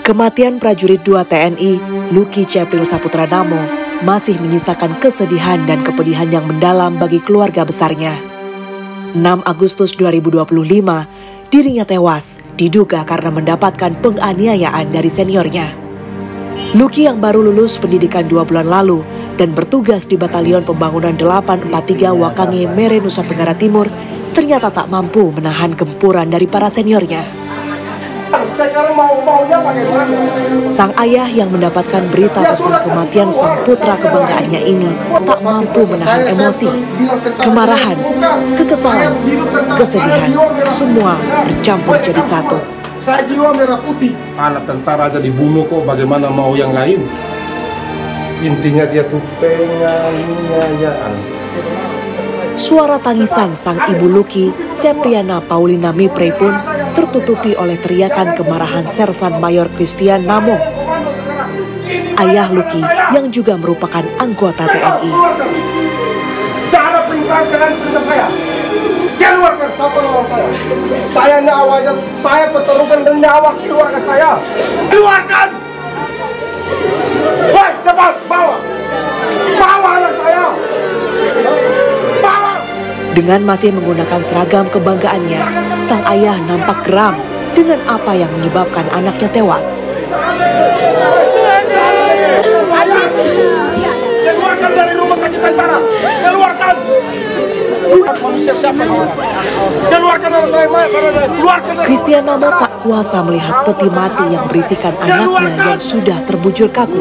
Kematian prajurit 2 TNI, Luki Cepril Saputra Namo, masih menyisakan kesedihan dan kepedihan yang mendalam bagi keluarga besarnya. 6 Agustus 2025, dirinya tewas, diduga karena mendapatkan penganiayaan dari seniornya. Luki yang baru lulus pendidikan 2 bulan lalu dan bertugas di Batalion Pembangunan 843 Wakange, Mere, Nusa Tenggara Timur, ternyata tak mampu menahan gempuran dari para seniornya. Sekarang maunya bagaimana? Sang ayah yang mendapatkan berita tentang kematian sang putra kebanggaannya ini tak mampu menahan emosi, kemarahan, kekesalan, kesedihan, semua bercampur jadi satu. Saya jiwa merah putih. Anak tentara aja dibunuh kok, bagaimana mau yang lain? Intinya dia tuh penganiayaan. Suara tangisan sang ibu Luki, Sepriana Paulina Miprey pun tertutupi oleh teriakan kemarahan Sersan Mayor Christian Namo, ayah Luki yang juga merupakan anggota TNI. Tidak ada perintah selain perintah saya. Keluarkan satu lawan saya. Saya nyawanya, saya pertaruhkan dan nyawa keluarga saya. Keluarkan! Woi, cepat, bawa! Bawa anak saya! Dengan masih menggunakan seragam kebanggaannya, sang ayah nampak geram dengan apa yang menyebabkan anaknya tewas. Keluarkan dari rumah sakit tentara! Keluarkan! Manusia siapa? Keluarkan anak saya, keluarkan! Christian Namo tak kuasa melihat peti mati yang berisikan anaknya yang sudah terbujur kaku.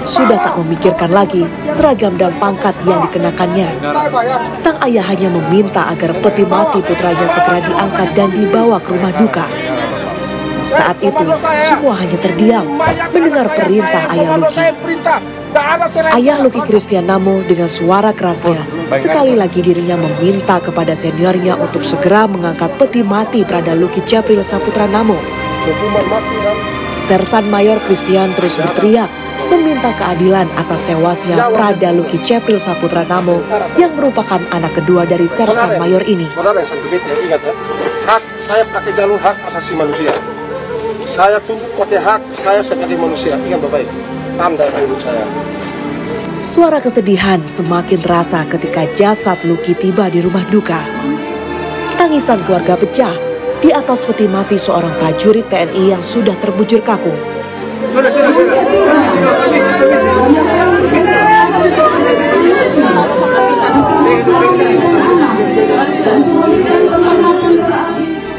Sudah tak memikirkan lagi seragam dan pangkat yang dikenakannya. Sang ayah hanya meminta agar peti mati putranya segera diangkat dan dibawa ke rumah duka. Saat itu, semua hanya terdiam mendengar perintah ayah Luki. Ayah Luki Christian Namo dengan suara kerasnya, sekali lagi dirinya meminta kepada seniornya untuk segera mengangkat peti mati Prada Luki Cepril Saputra Namo. Sersan Mayor Christian terus berteriak, meminta keadilan atas tewasnya Prada Luki Cepril Saputra Namo yang merupakan anak kedua dari Sersan Mayor ini. Saudara yang ingat ya, hak saya pakai jalur hak asasi manusia. Saya tunggu pakai hak saya sebagai manusia. Ingat baik-baik, tanda hidup saya. Suara kesedihan semakin terasa ketika jasad Luki tiba di rumah duka. Tangisan keluarga pecah di atas peti mati seorang prajurit TNI yang sudah terbujur kaku.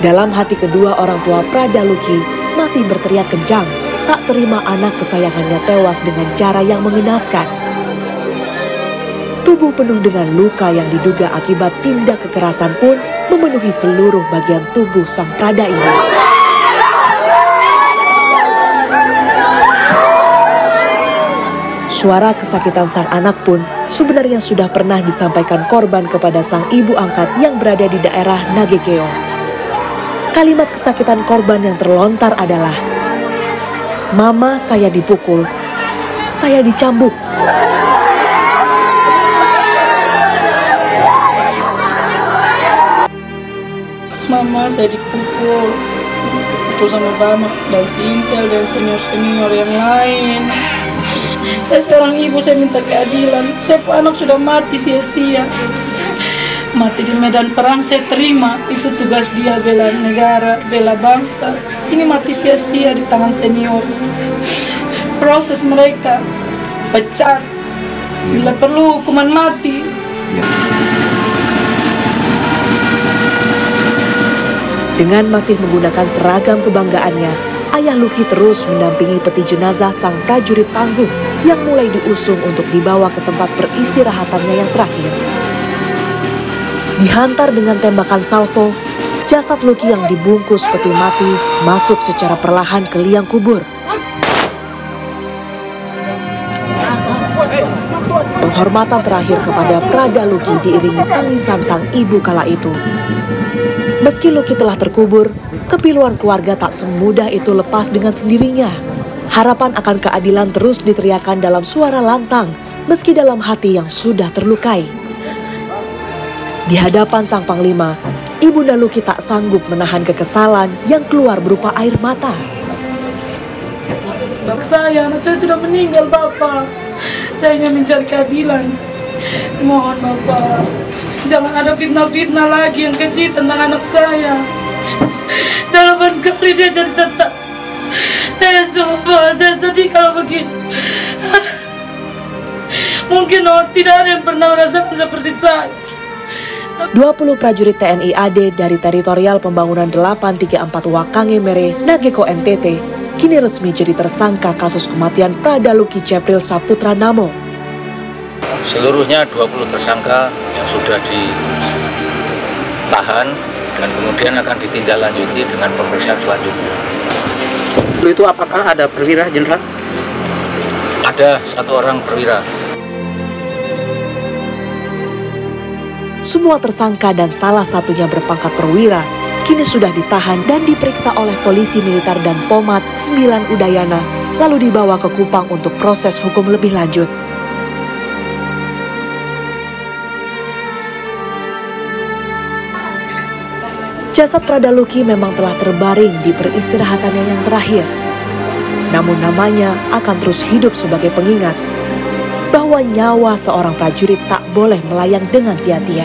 Dalam hati kedua orang tua Prada Luki masih berteriak kencang, tak terima anak kesayangannya tewas dengan cara yang mengenaskan. Tubuh penuh dengan luka yang diduga akibat tindak kekerasan pun memenuhi seluruh bagian tubuh sang Prada ini. Suara kesakitan sang anak pun sebenarnya sudah pernah disampaikan korban kepada sang ibu angkat yang berada di daerah Nagekeo. Kalimat kesakitan korban yang terlontar adalah, "Mama, saya dipukul, saya dicambuk." Mama, saya dipukul sama Bama dan Sintel dan senior-senior yang lain. Saya seorang ibu, saya minta keadilan. Saya anak sudah mati sia-sia. Mati di medan perang saya terima. Itu tugas dia, bela negara, bela bangsa. Ini mati sia-sia di tangan senior. Proses mereka pecat. Bila perlu hukuman mati. Dengan masih menggunakan seragam kebanggaannya, ayah Luki terus mendampingi peti jenazah sang prajurit tangguh yang mulai diusung untuk dibawa ke tempat peristirahatannya yang terakhir. Dihantar dengan tembakan salvo, jasad Luki yang dibungkus peti mati masuk secara perlahan ke liang kubur. Penghormatan terakhir kepada Prada Luki diiringi tangisan sang ibu kala itu. Meski Luki telah terkubur, kepiluan keluarga tak semudah itu lepas dengan sendirinya. Harapan akan keadilan terus diteriakan dalam suara lantang, meski dalam hati yang sudah terlukai. Di hadapan sang panglima, Ibunda Luki tak sanggup menahan kekesalan yang keluar berupa air mata. Anak saya sudah meninggal, Bapak. Saya hanya mencari keadilan. Mohon Bapak, jangan ada fitnah-fitnah lagi yang keji tentang anak saya. Dalaman kali dia jadi tetap. Saya semua, saya sedih kalau begitu. Mungkin tidak ada yang pernah merasakan seperti saya. 20 prajurit TNI AD dari Teritorial Pembangunan 834 Wakange Mere, Nageko NTT, kini resmi jadi tersangka kasus kematian Pradaluki Cepril Saputra Namo. Seluruhnya 20 tersangka yang sudah ditahan dan kemudian akan ditindaklanjuti dengan pemeriksaan selanjutnya. Itu apakah ada perwira jenderal? Ada 1 orang perwira. Semua tersangka dan salah satunya berpangkat perwira kini sudah ditahan dan diperiksa oleh polisi militer dan Pomat 9 Udayana, lalu dibawa ke Kupang untuk proses hukum lebih lanjut. Jasad Pradaluki memang telah terbaring di peristirahatannya yang terakhir. Namun namanya akan terus hidup sebagai pengingat bahwa nyawa seorang prajurit tak boleh melayang dengan sia-sia.